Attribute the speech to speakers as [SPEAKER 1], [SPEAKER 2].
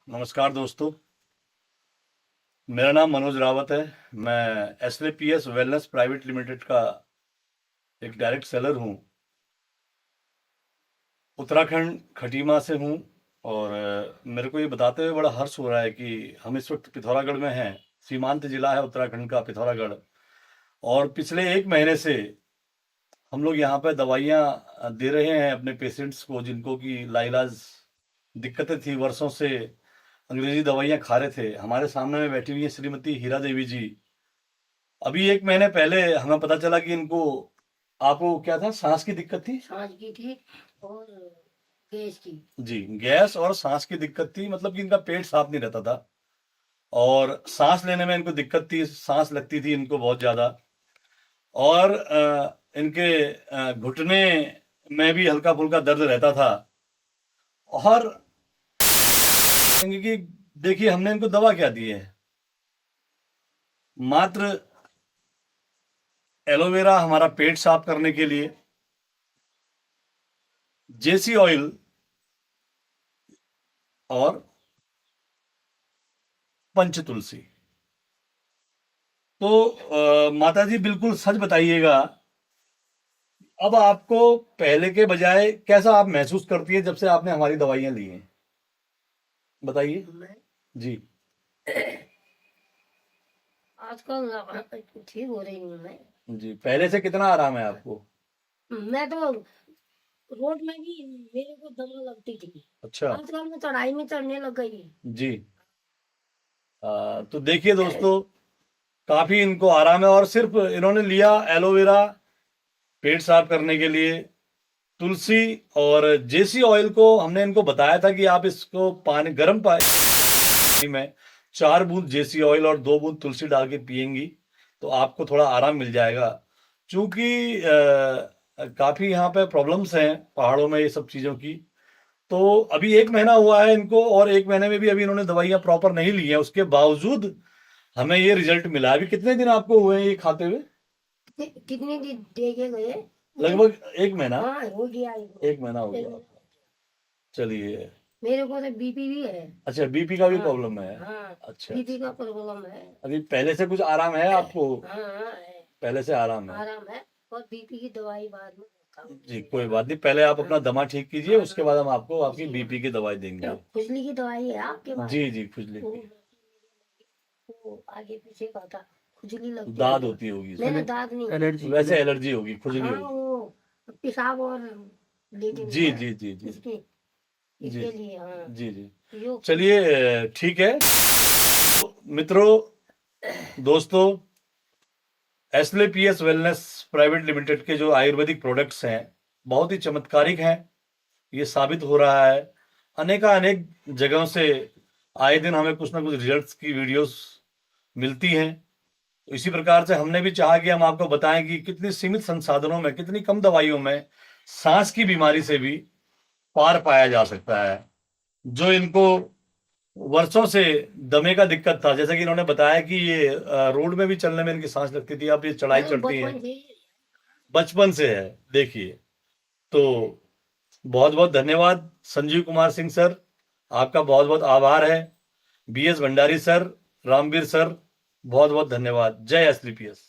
[SPEAKER 1] नमस्कार दोस्तों। मेरा नाम मनोज रावत है। मैं एसलेपीएस वेलनेस प्राइवेट लिमिटेड का एक डायरेक्ट सेलर हूँ। उत्तराखंड खटीमा से हूँ। और मेरे को ये बताते हुए बड़ा हर्ष हो रहा है कि हम इस वक्त पिथौरागढ़ में हैं। सीमांत जिला है उत्तराखंड का पिथौरागढ़। और पिछले एक महीने से हम लोग यहाँ पे दवाइयाँ दे रहे हैं अपने पेशेंट्स को, जिनको कि लाइलाज दिक्कतें थी, वर्षों से अंग्रेजी दवाइयाँ खा रहे थे। हमारे सामने में बैठी हुई है श्रीमती हीरा देवी जी। अभी एक महीने पहले हमें पता चला कि इनको, आपको क्या था, सांस की दिक्कत थी।
[SPEAKER 2] सांस की थी और गैस की।
[SPEAKER 1] जी, गैस और सांस की दिक्कत थी, मतलब कि इनका पेट साफ नहीं रहता था और सांस लेने में इनको दिक्कत थी, सांस लगती थी इनको बहुत ज्यादा। और इनके घुटने में भी हल्का फुल्का दर्द रहता था। और कि देखिए हमने इनको दवा क्या दी है, मात्र एलोवेरा हमारा पेट साफ करने के लिए, जेसी ऑयल और पंच तुलसी। तो माता जी बिल्कुल सच बताइएगा, अब आपको पहले के बजाय कैसा आप महसूस करती है जब से आपने हमारी दवाइयां ली हैं, बताइए।
[SPEAKER 2] मैं
[SPEAKER 1] जी
[SPEAKER 2] आजकल ठीक हो रही हूँ। मैं
[SPEAKER 1] जी, पहले से कितना आराम है आपको?
[SPEAKER 2] मैं तो रोड में भी मेरे को दमा लगती थी।
[SPEAKER 1] अच्छा।
[SPEAKER 2] आजकल मैं चढ़ाई में चढ़ने लग गई।
[SPEAKER 1] जी। तो देखिए दोस्तों, काफी इनको आराम है। और सिर्फ इन्होंने लिया एलोवेरा पेट साफ करने के लिए, तुलसी और जेसी ऑयल को हमने इनको बताया था कि आप इसको पानी, गर्म पानी में 4 बूंद जेसी ऑयल और 2 बूंद तुलसी डाल के पियेंगी तो आपको थोड़ा आराम मिल जाएगा। क्योंकि काफी यहाँ पे प्रॉब्लम्स हैं पहाड़ों में ये सब चीजों की। तो अभी एक महीना हुआ है इनको, और एक महीने में भी अभी इन्होंने दवाइयाँ प्रॉपर नहीं ली हैं, उसके बावजूद हमें ये रिजल्ट मिला। अभी कितने दिन आपको हुए हैं ये खाते हुए?
[SPEAKER 2] कितने दिन देखे गए?
[SPEAKER 1] लगभग एक महीना।
[SPEAKER 2] हाँ, हो गया।
[SPEAKER 1] एक महीना हो गया। चलिए।
[SPEAKER 2] मेरे को तो बीपी भी है।
[SPEAKER 1] अच्छा, बीपी का भी
[SPEAKER 2] हाँ,
[SPEAKER 1] प्रॉब्लम है।
[SPEAKER 2] हाँ,
[SPEAKER 1] अच्छा,
[SPEAKER 2] बीपी का प्रॉब्लम है।
[SPEAKER 1] अभी पहले से कुछ आराम है आपको?
[SPEAKER 2] हाँ, हाँ, है।
[SPEAKER 1] पहले से आराम है।
[SPEAKER 2] आराम है। और बीपी की दवाई बाद में खाऊंगी।
[SPEAKER 1] जी, कोई बात नहीं, पहले आप अपना दमा ठीक कीजिए, उसके बाद हम आपको आपकी बीपी की दवाई देंगे।
[SPEAKER 2] खुजली की दवाई है आपके पास?
[SPEAKER 1] जी जी, खुजली की।
[SPEAKER 2] वो आगे पीछे का था, खुजली लगती
[SPEAKER 1] दाद
[SPEAKER 2] है।
[SPEAKER 1] होती होगी
[SPEAKER 2] नहीं,
[SPEAKER 1] इसमें।
[SPEAKER 2] दाद नहीं,
[SPEAKER 3] एलर्जी
[SPEAKER 1] वैसे एलर्जी होगी, खुजली
[SPEAKER 2] हाँ,
[SPEAKER 1] होगी।
[SPEAKER 2] वो पेशाब और लेटिन
[SPEAKER 1] जी
[SPEAKER 2] है,
[SPEAKER 1] जी जी जी
[SPEAKER 2] इसके
[SPEAKER 1] जी
[SPEAKER 2] इसके लिए। हाँ,
[SPEAKER 1] जी जी।
[SPEAKER 2] योग।
[SPEAKER 1] चलिए ठीक है। तो मित्रों, दोस्तों, एसलेपीएस वेलनेस प्राइवेट लिमिटेड के जो आयुर्वेदिक प्रोडक्ट्स हैं बहुत ही चमत्कारिक हैं। ये साबित हो रहा है, अनेक जगहों से आए दिन हमें कुछ ना कुछ रिजल्ट्स की वीडियोस मिलती हैं। तो इसी प्रकार से हमने भी चाहा कि हम आपको बताएं कि कितनी सीमित संसाधनों में, कितनी कम दवाइयों में सांस की बीमारी से भी पार पाया जा सकता है। जो इनको वर्षों से दमे का दिक्कत था, जैसे कि इन्होंने बताया कि ये रोड में भी चलने में इनकी सांस लगती थी, अब ये चढ़ाई चढ़ती है,
[SPEAKER 2] बचपन से
[SPEAKER 1] बचपन से है। देखिए, तो बहुत बहुत धन्यवाद संजीव कुमार सिंह सर, आपका बहुत बहुत आभार है। B S Bhandari sir, Ramveer sir, बहुत बहुत धन्यवाद। जय एसलीपीएस।